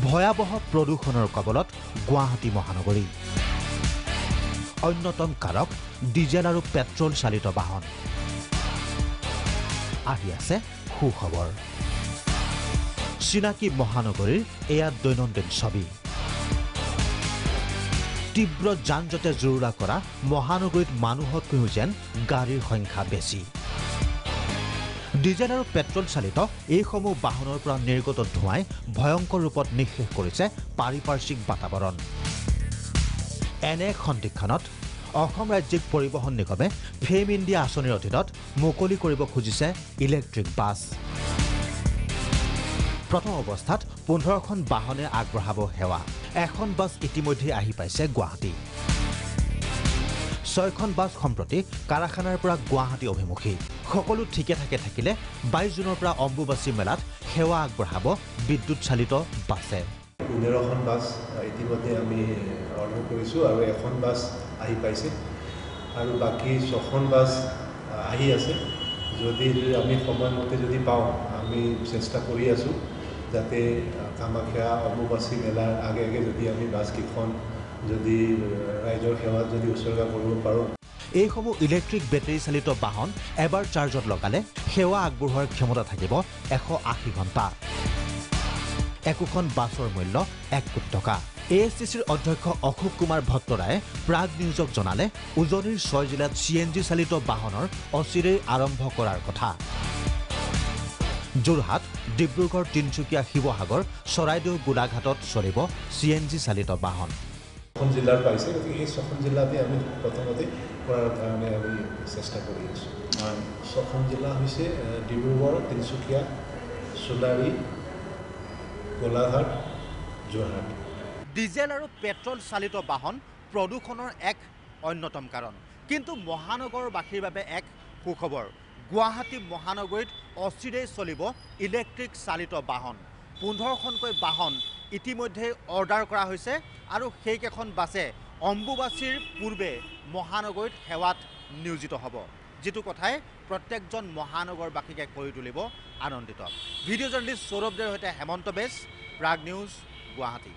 ভয়াবহ প্ৰদূষণৰ কবলত গুৱাহাটী মহানগৰী অন্যতম কাৰক ডিজেল আৰু পেট্ৰল চালিত বাহন আহি আছে সুখবৰ চিনাকি মহানগৰীৰ এয়া দৈনন্দিন ছবি তীব্ৰ যানজঁটে জৰুৰা কৰা মহানগৰীত মানুহতকৈ যেন গাড়ীৰ সংখ্যা বেছি ডিজেল আৰু পেট্ৰল চালিত এইসমূহ বাহনৰ পৰা নিৰ্গত ধোঁৱাই ভয়ংকৰ ৰূপত নিঃশেষ কৰিছে পাৰিপাৰ্শ্বিক বাতাবৰণ এনে সন্ধিক্ষণত অসম ৰাজ্যিক পৰিবহণ নিগমে ফেম ইণ্ডিয়া আঁচনিৰ অধীনত মুকলি কৰিব খুজিছে ইলেক্ট্ৰিক বাছ প্ৰথম অৱস্থাত 15খন বাহনে আগবঢ়াব সেৱা এখন বাছ ইতিমধ্যে আহি পাইছে গুৱাহাটী 6খন বাছ সম্প্ৰতি কাৰাখানাৰ পৰা গুৱাহাটী অভিমুখী সকলো ঠিকে থাকিলে 22 জুনৰ পৰা অম্বুবাচী মেলাত সেৱা আগবঢ়াব বিদ্যুৎ চালিত বাছে 15খন বাছ ইতিমধ্যে আমি অৰ্ডাৰ কৰিছোঁ আৰু এখন বাছ আহি পাইছে আৰু বাকি 6খন বাছ আহি আছে যদি আমি সময়মতে যদি পাওঁ আমি চেষ্টা কৰি আছোঁ যাতে কামাখ্যা অম্বুবাচী মেলাৰ আগে যদি আমি বাছকেইখন যদি ৰাইজৰ সেৱাত যদি উৎসৰ্গা কৰিব পাৰোঁ এইসমূহ ইলেক্ট্ৰিক বেটাৰী চালিত বাহন এবাৰ চাৰ্জত লগালে সেৱা আগবঢ়োৱাৰ ক্ষমতা থাকিব 180 ঘণ্টা একোখন বাছৰ মূল্য 1 কোটি টকা এএছটিচিৰ অধ্যক্ষ অশোক কুমাৰ ভট্টৰায়ে প্ৰাগ নিউজক জনালে উজনিৰ 6 জিলাত চিএনজি চালিত বাহনৰ অচিৰেই আৰম্ভ কৰাৰ কথা যোৰহাট ডিব্ৰুগড় তিনিচুকীয়া শিৱসাগৰ চৰাইদেউ গোলাঘাটত চলিব চিএনজি চালিত বাহন 6খন জিলাৰ পাইছে গতিকে এই 6খন জিলাতে আমি প্ৰথমতে কৰাৰ কাৰণে আমি চেষ্টা কৰি আছোঁ 6খন জিলা হৈছে ডিব্ৰুগড় তিনিচুকীয়া সোণাৰী গোলাঘাট যোৰহাট ডিজেল আৰু পেট্ৰল চালিত বাহন প্ৰদূষণৰ এক অন্যতম কাৰণ কিন্তু মহানগৰবাসীৰ বাবে এক সুখবৰ গুৱাহাটী মহানগৰীত অচিৰেই চলিব ইলেক্ট্ৰিক চালিত বাহন 15খনকৈ বাহন ইতিমধ্যে অৰ্ডাৰ কৰা হৈছে আৰু সেইকেইখন বাছে অম্বুবাচীৰ পূৰ্বে মহানগৰীত সেৱাত নিয়োজিত হ'ব যেটো কথাই প্ৰত্যেকজন মহানগৰবাসীকে কৰি তুলিব আনন্দিত ভিডিঅ' জাৰ্নেলিষ্ট সৌৰভ দেৰ সৈতে হেমন্ত বেশ প্ৰাগ নিউজ গুৱাহাটী